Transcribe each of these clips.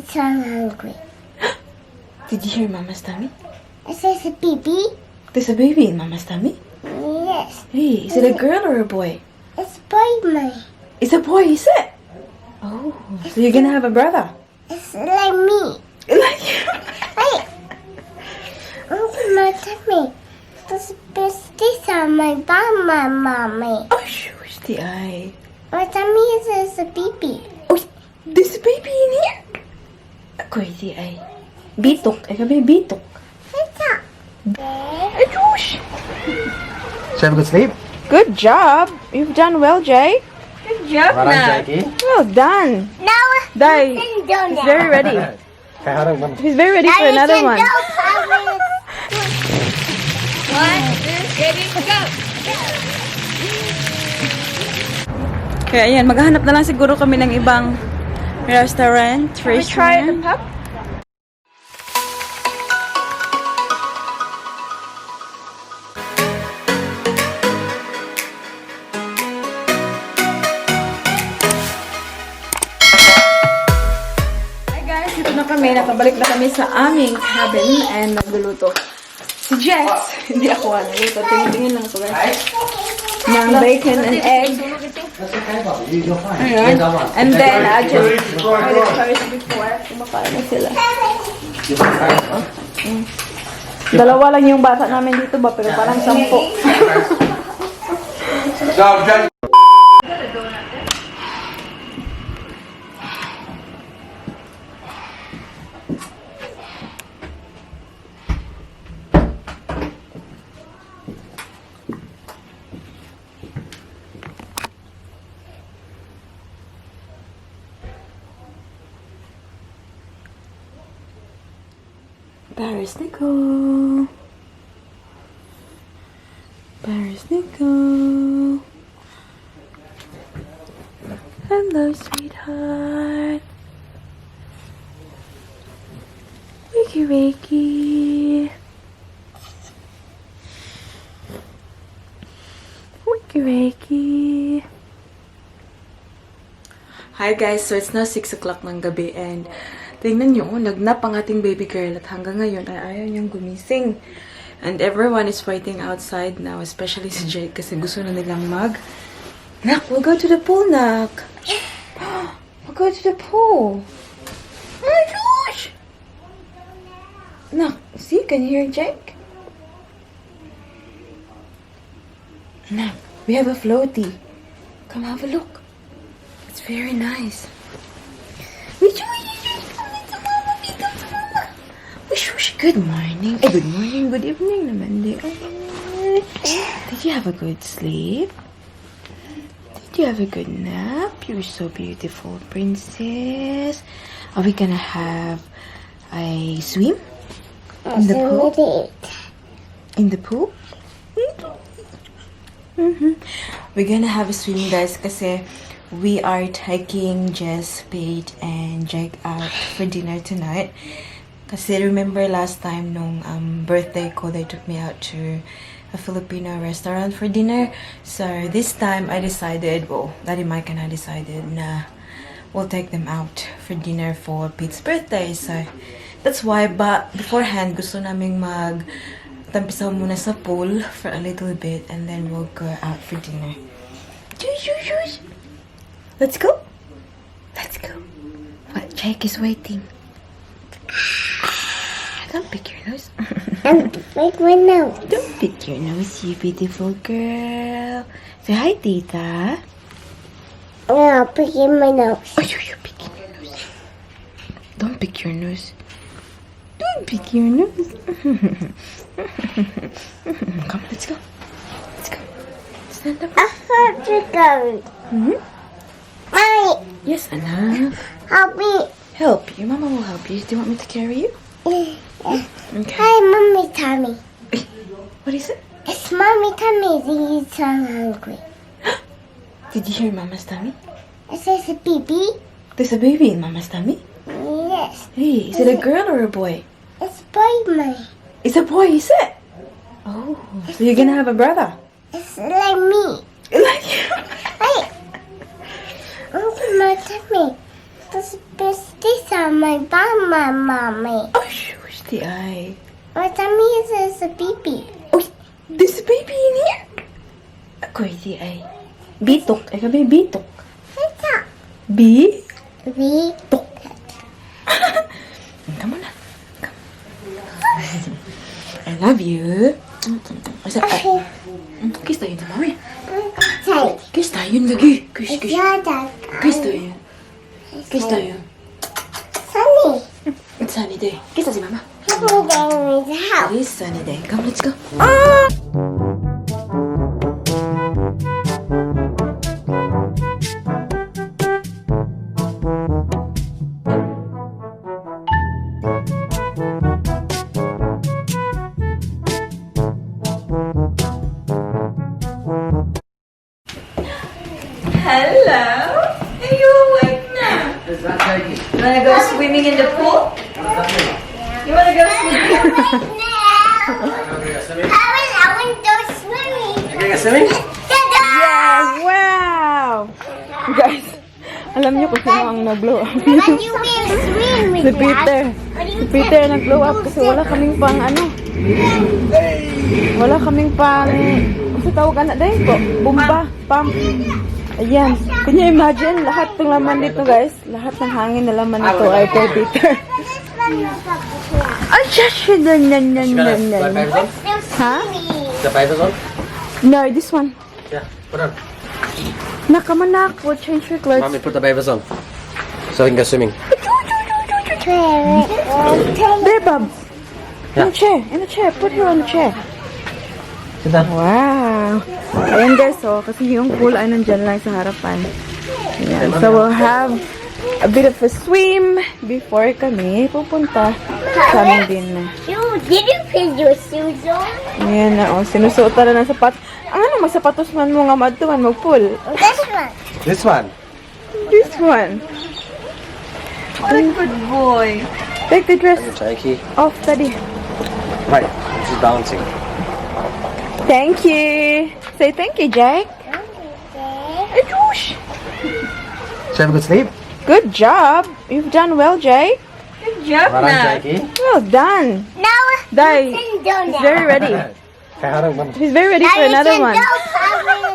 It's so hungry. Did you hear Mama's tummy? It says a baby. There's a baby in Mama's tummy. Yes. Hey, is it a girl or a boy? It's boy my. It's a boy, is it? Oh, so you're gonna have a brother? It's like me. Like you? Hey. Look at my tummy. This on my mama, mommy. Oh, shush the eye. My tummy is a baby. Oh, there's a baby in here. Crazy eye. Bitok. Ay, kabi, bitok. What's up? Ay, shush. So have a good sleep. Good job. You've done well, Jay. Good job, Well done, Nat. Jackie. Well done. Now Dai, we can he's go very ready. Okay, hold on, one. He's very ready for another one. Kaya ayan, maghahanap na lang siguro kami ng ibang restaurant. Try the pub? Hi guys, dito na kami. Nakabalik na kami sa aming cabin and nagluluto. Si Jess, hindi ako nagluto. Tingin-tingin lang ako guys. Ng bacon and egg. Ayun. And then, I just had it first before. Kumakain na sila. Dalawa lang yung bata namin dito ba? Pero parang 10. Paris Nicole. Paris Nicole. Hello, sweetheart. Wakey, wakey. Wakey, wakey. Hi guys, so it's now 6 o'clock ng gabi and tingnan nyo, nagnap ang ating baby girl at hanggang ngayon ay ayaw niyang gumising. And everyone is waiting outside now, especially si Jake kasi gusto na nilang Nak, we'll go to the pool, Nak. We'll go to the pool. Oh my gosh! Nak, see, can you hear Jake? Nak, we have a floaty. Come have a look. It's very nice. Good morning. Good morning, good evening naman. Did you have a good sleep? Did you have a good nap? You're so beautiful, princess. Are we gonna have a swim? In the pool? In the pool? We're gonna have a swim, guys, kasi we are taking Jess, Paige, and Jake out for dinner tonight. Kasi remember last time nung birthday ko, they took me out to a Filipino restaurant for dinner. So this time I decided, well, Daddy Mike and I decided na we'll take them out for dinner for Pete's birthday. So that's why, but beforehand, gusto naming tampisaw muna sa pool for a little bit and then we'll go out for dinner. Let's go. Let's go. What? Jake is waiting. Don't pick your nose. Like my nose. Don't pick your nose, you beautiful girl. Say hi, Tita. I'm picking my nose. Oh, you're picking your nose. Don't pick your nose. Don't pick your nose. Come, let's go. Let's go. Stand up. I have to go. Mommy, Yes, Anna. help me. Help you. Mama will help you. Do you want me to carry you? Okay. Hi, Mommy tummy. What is it? It's Mommy tummy. He's so hungry. Did you hear Mama's tummy? It says a baby. There's a baby in Mama's tummy. Yes. Hey, is it a girl or a boy? It's boy my. It's a boy, is it? Oh, so you're gonna have a brother? It's like me. Like you? Hey. Look at my tummy. this on my mama, mommy. Oh, shush, the eye. What that means is a baby. Oh, there's a baby in here. Ako'y di ay. Bitok. Ay kami, bitok. What's up? B? Bitok. Come on na. Come. I love you. Asa, kiss tayo na, mami. Say, Kiss tayo lagi. Kiss, it's kiss. your dad. Kiss tayo. Kiss tayo. Sunny. It's sunny day. Kiss tayo si mama. Sunny day in the house. It is sunny day. Come, let's go. Hello. Are you awake now? You wanna go swimming in the pool? You wanna go swimming? I want to go swimming. Swimming? Yeah, wow! Guys, alam niyo kung sino ang nag-blow up? When you will swim with Si Peter. Si Peter nag-blow up kasi wala kaming pang ano. Wala kaming pang... Ano tawag na dahil po? Bumba, pump. Ayan. Can you imagine? Lahat ng laman dito, guys. Lahat ng hangin na laman nito ay kay Peter. Ay, shush! Yan. Ha? The papers on? No, this one. Yeah, put on. Nakamanak. We'll change your clothes. Mommy, put the papers on. So we can go swimming. There, Bob. In the chair. Put her on the chair. Sit down. Wow. Ayan guys, so kasi yung pool ay nandyan lang sa harapan. Ayan. So we'll have a bit of a swim before kami pupunta sa aming dinner. Did you put your shoes on? Ayan na, sinusuotan na ng sapat. Ang ano, magsapatos man mo nga madtuan, mag-pool. This one. This one. This one. What a good boy. Take the dress Jakey. off, Daddy. Right, she's balancing. Thank you. Say thank you, Jake. Ay, whoosh. Did you have a good sleep? Good job. You've done well, Jake. Good job, Right on, Jakey. Well done. Now Dai, you can go he's now. very ready. Kaya harang man. He's very ready Now for you another can one. go, Paris.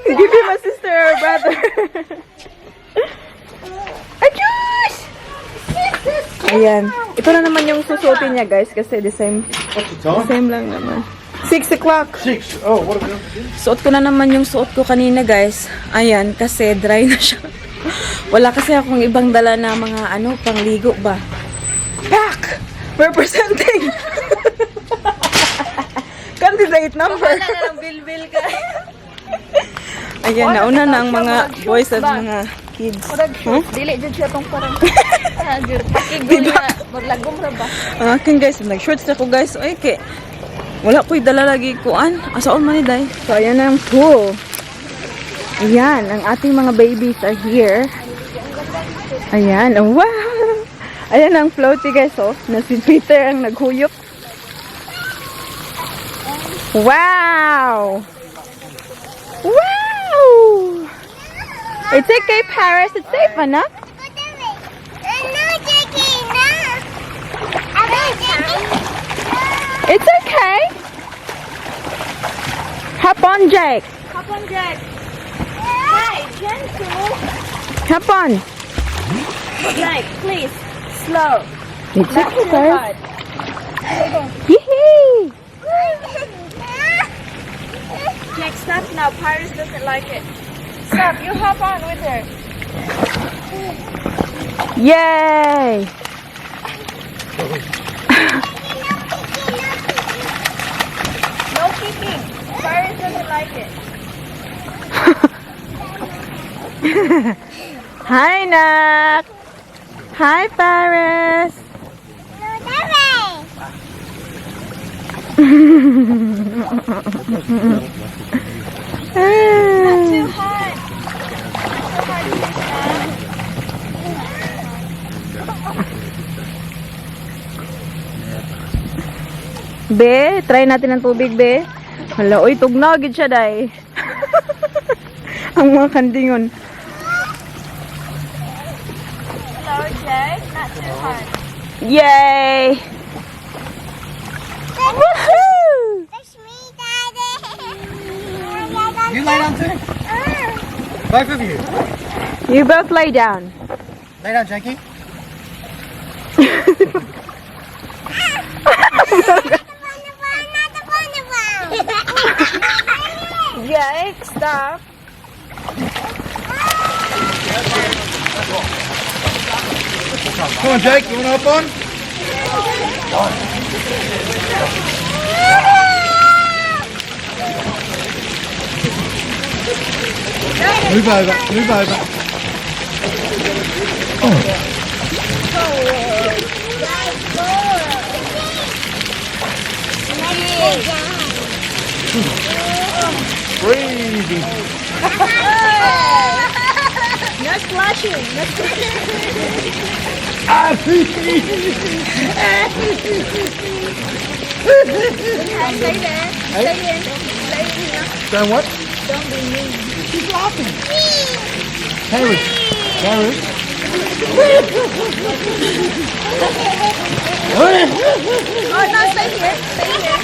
Give him a sister or a brother. Ajus! Ayan. Ito na naman yung susuotin niya, guys, kasi the same lang naman. 6 o'clock. 6. Oh, what are we doing? Suot ko na naman yung suot ko kanina, guys. Ayan, kasi dry na siya. Wala kasi akong ibang dala na mga pangligo ba. Pack! Representing! Candidate number. Wala na ng bil-bil ka. Ayan, nauna na ang mga boys at mga kids. Huh? Dili dyan siya tong parang pakigul na maglagom ra ba? Ang akin guys, nag-shorts ako guys. Ay, wala ko'y dala lagi kuan. Asaon man ni day. So, ayan na ang pool. Ayan, ang ating mga babies are here. Ayan, oh, wow! Ayan ang floaty guys, oh. Na si Peter ang naghuyok. Wow! Wow! It's okay, Paris. It's safe, anak. No, Jackie, no. I want Jackie. It's okay. Hop on, Jake. Hop on, Jack. Hey, gentle. Hop on. Like, please, slow. It's Not okay, too Paris. hard. Yee! Jack, stop now. Paris doesn't like it. Stop. You hop on with her. Yay! No kicking. Paris doesn't like it. Hi, Nak. Hi, Paris. No, that way. Too hard. Too hard. Be, try natin ang tubig, be. Hala, oy, tugnagid siya, day. Ang mga kandingon. time. Yay! Woohoo! That's me, Daddy. You lay down too. Both of you. You both lay down. Lay down, Jakey. Yikes, stop. Come on, Jake. You want to hop on? Move over. Move over. Breathing. No splashing. No splashing. Ah, Stay there. Stay in. Stay in. Don't what? Don't be mean. She's laughing. Carrot. Carrot. Oh no, stay here. Stay here.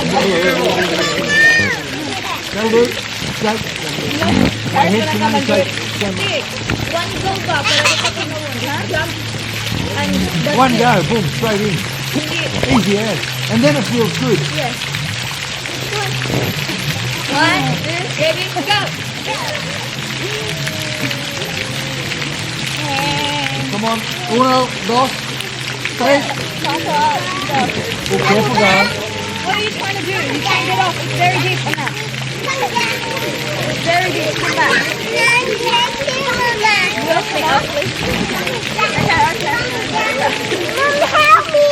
Very, very Carrot. My head's going to take One go back. Jump. And that's one it. go. Boom. Straight in. Easy as. And then it feels good. Yes. 1, 2, ready, go. Come on. Uno, dos, tres. Be careful, guys. What are you trying to do? You can't get off. It's very deep. Enough. It's very deep. Come back. We'll stay up, please. Help me!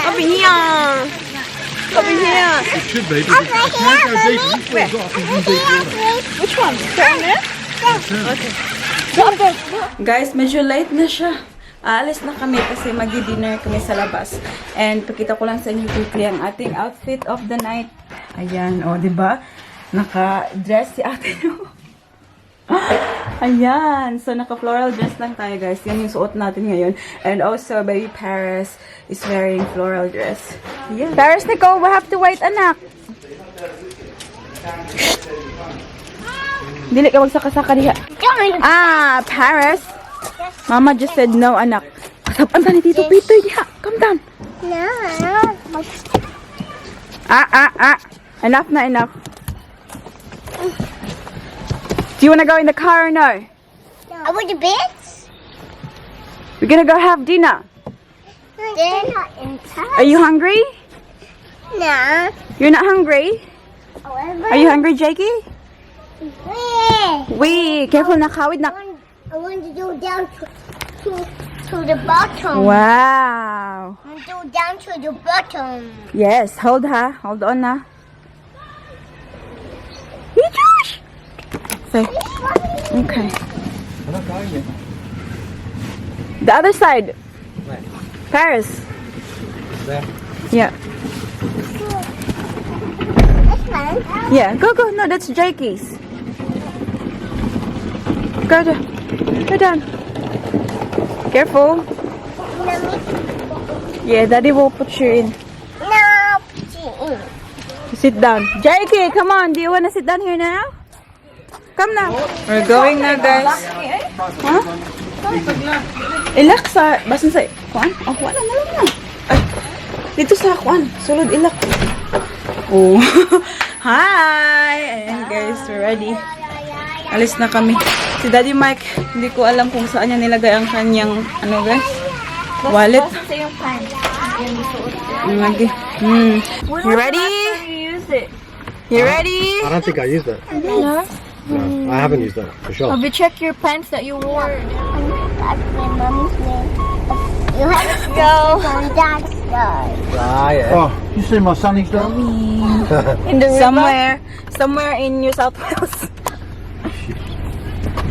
Over here. Over here. It should be because it can't go deep. If he falls off, he's in deep water. Which one? Down there? Guys, medyo late na siya. Aalis na kami kasi magdi-dinner kami sa labas. And pakita ko lang sa inyo quickly ang ating outfit of the night. Ayan, o, diba? Naka-dress si ate nyo. Ayan. So, naka-floral dress lang tayo, guys. Yan yung suot natin ngayon. And also, baby Paris is wearing floral dress. Ayan. Paris, Nicole, we have to wait, anak. Dili ka magsaka-saka diha. Ah, Paris. Mama just said no, anak. Kasapan ta ni Tito Peter diha. Come down. No. Enough na, enough. Do you want to go in the car or no? I want the bits. We're gonna go have dinner. They're not inside. Are you hungry? No. You're not hungry? Are you hungry, Jakey? Yeah. Wee, careful na kawid na. I want to go down to the bottom. Wow. I want to go down to the bottom. Yes, hold ha. Hold on na. Hey, Josh! Say, okay. We're not going yet. The other side. Where? Paris. There. Yeah. This one. Yeah, go. No, that's Jakey's. Go down. Careful. Yeah, Daddy will put you in. No. Sit down. Jakey, come on. Do you want to sit down here now? Come now. We're going now, guys. Huh? Ilak sa... Basan sa... Kuan? Oh, wala na lang na. Ay, dito sa kuan. Sulod ilak. Oh. Hi! Ayan, guys. We're ready. Alis na kami. Si Daddy Mike, hindi ko alam kung saan niya nilagay ang kanyang, ano guys? Wallet. Sa yung pants. You ready? You use it. You ready? I don't think I used it. No. No, I haven't used it for sure. Have you checked your pants that you wore? That's my mommy's name. You have to Go. on Dad's Ah, yeah. Oh, you see my sunny's done? In the river. Somewhere in New South Wales.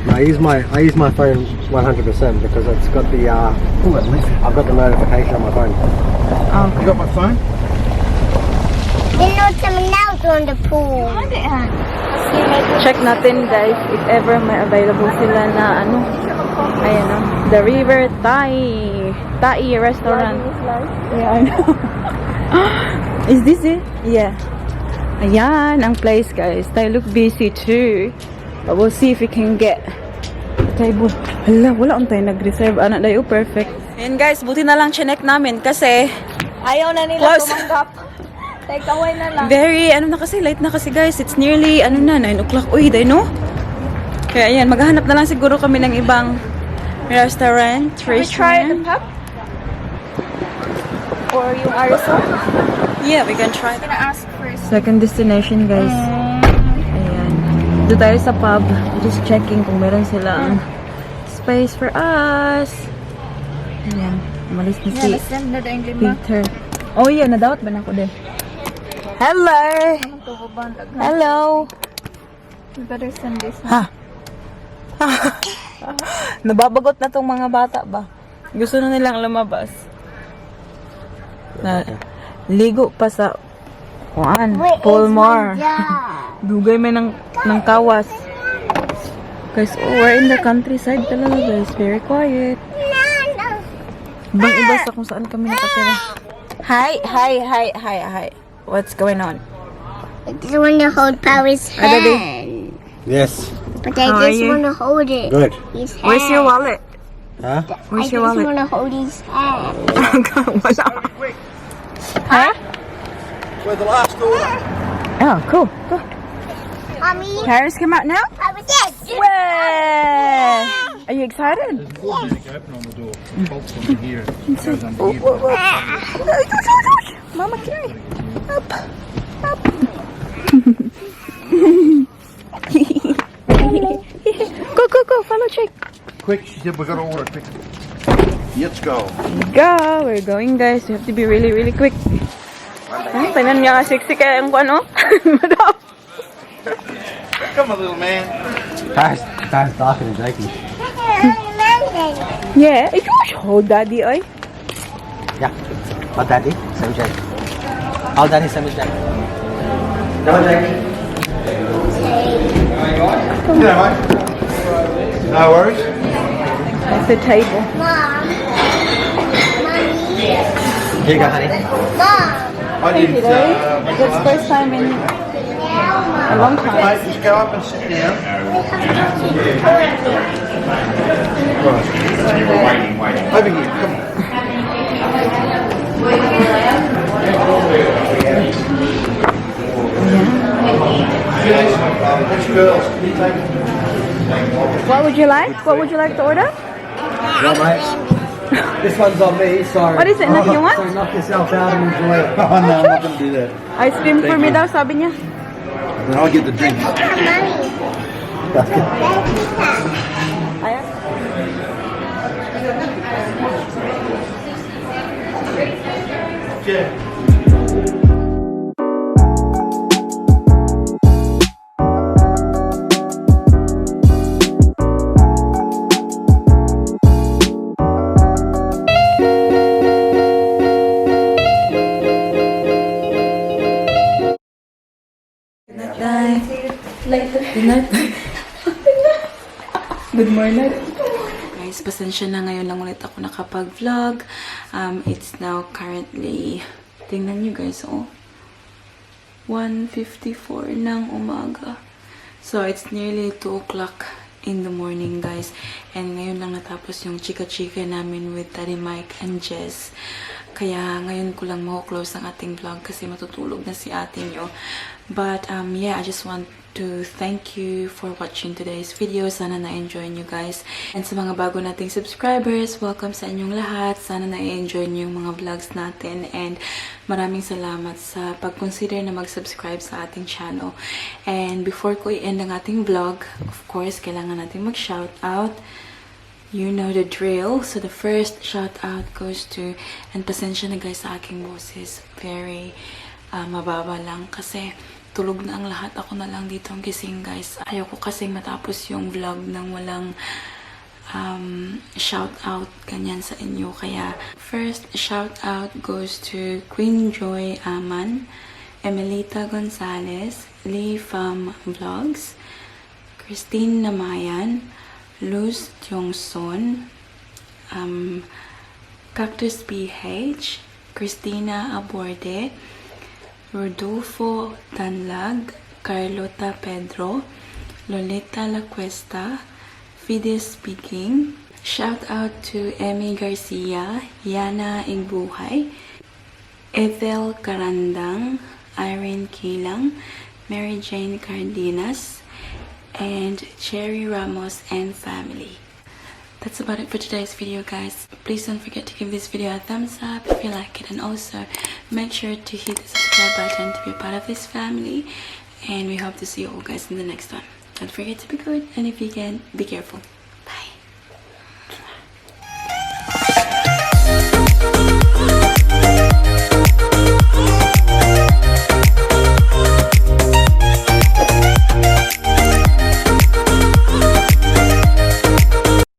No, I use my phone 100% because it's got the I've got the notification on my phone. You got my phone? You know someone else on the pool. Check natin guys if ever may available sila na ano. Ayan o. The River Thai restaurant. Yeah, I know. Is this it? Yeah. Ayan ang place guys. They look busy too. But we'll see if we can get a table. Hala, wala on tayo nag-reserve. Anak dayo, perfect. Ayan guys, buti na lang chinek namin kasi Ayaw na nila close. tumanggap. Take away na lang. Very, ano na kasi, late na kasi guys. It's nearly, 9 o'clock. Uy, day no? Kaya ayan, maghahanap na lang siguro kami ng ibang restaurant. We try the pub? Or yung aerosol? Yeah, we can try. I'm gonna ask first. Second destination guys. Ayan. Doon tayo sa pub. Just checking kung meron silang space for us. Ayan. Umalis na si Send na yung lima. Peter. Oh yeah, nadawat ba na ako din? Hello! Hello! You better send this one. Ha? Nababagot na tong mga bata ba? Gusto na nilang lumabas. Na, ligo pa sa Pulmar. Dugay may ng kawas. Guys, we're in the countryside talaga guys. Very quiet. Ibang iba sa kung saan kami nakatira. Hi. What's going on? I just want to hold Paris' Daddy. hand. Yes. But I How are just you? want to hold it. Good. His hand. Where's your wallet? Huh? Where's I your just wallet? want to hold his hand. Wala. Huh? We're the last order. Oh, cool. Mommy, Paris came out now? Paris, yes. Way! Are you excited? Open on the door. Bolts on here. Goes under here. Mama, carry. Up. Go. Follow Jake. Quick, she said we got to order quick. Let's go. Go. We're going, guys. We have to be really, really quick. Tanan niya ka sexy kaya yung ano? Madam. Come on, little man. Tires darker than Jakey. Yeah. Ikaw, hold daddy, oy. Yeah. Hold daddy, same Jake. Hold daddy, same as Jake. Come on, Jakey. Yeah, mate. No worries. That's the table. Mom. Mommy. Here you go, honey. Mom. I didn't. That's first time in a long time. Mate, just go up and sit down. Right. Over here, come on. That's girls. Can you take What would you like? What would you like to order? Well, mate, this one's on me, so... What is it? Nothing you want? So knock yourself out and enjoy it. Oh, no, I'm not going to do that. Ice cream for me daw, sabi niya. Then I'll get the drink. Ayan. Yeah. Good morning. Guys, pasensya na ngayon lang ulit ako nakapag-vlog. It's now currently, tingnan nyo guys, 1:54 ng umaga. So, it's nearly 2 o'clock in the morning, guys. And ngayon lang natapos yung chika-chika namin with Daddy Mike and Jess. Kaya ngayon ko lang close ang ating vlog kasi matutulog na si ate nyo. But, yeah, I just want to thank you for watching today's video. Sana na-enjoy nyo guys. And sa mga bago nating subscribers, welcome sa inyong lahat. Sana na-enjoy nyo yung mga vlogs natin. And maraming salamat sa pag-consider na mag-subscribe sa ating channel. And before ko i-end ang ating vlog, of course, kailangan natin mag-shoutout. You know the drill. So the first shout out goes to, and pasensya na guys sa aking boses, very mababa lang kasi tulog na ang lahat. Ako na lang dito ang gising guys. Ayoko kasi matapos yung vlog nang walang shout out ganyan sa inyo. Kaya first shout out goes to Queen Joy Aman, Emelita Gonzalez, Lee Pham Vlogs, Christine Namayan, Luz Tiongson, Cactus PH, Christina Aborde, Rodolfo Tanlag, Carlota Pedro, Lolita La Cuesta, Fide Speaking. Shout out to Emmy Garcia, Yana Ingbuhay, Ethel Karandang, Irene Kilang, Mary Jane Cardenas, and Cherry Ramos and family. That's about it for today's video guys. Please don't forget to give this video a thumbs up if you like it, and also make sure to hit the subscribe button to be a part of this family, and we hope to see you all guys in the next one. Don't forget to be good, and if you can, be careful.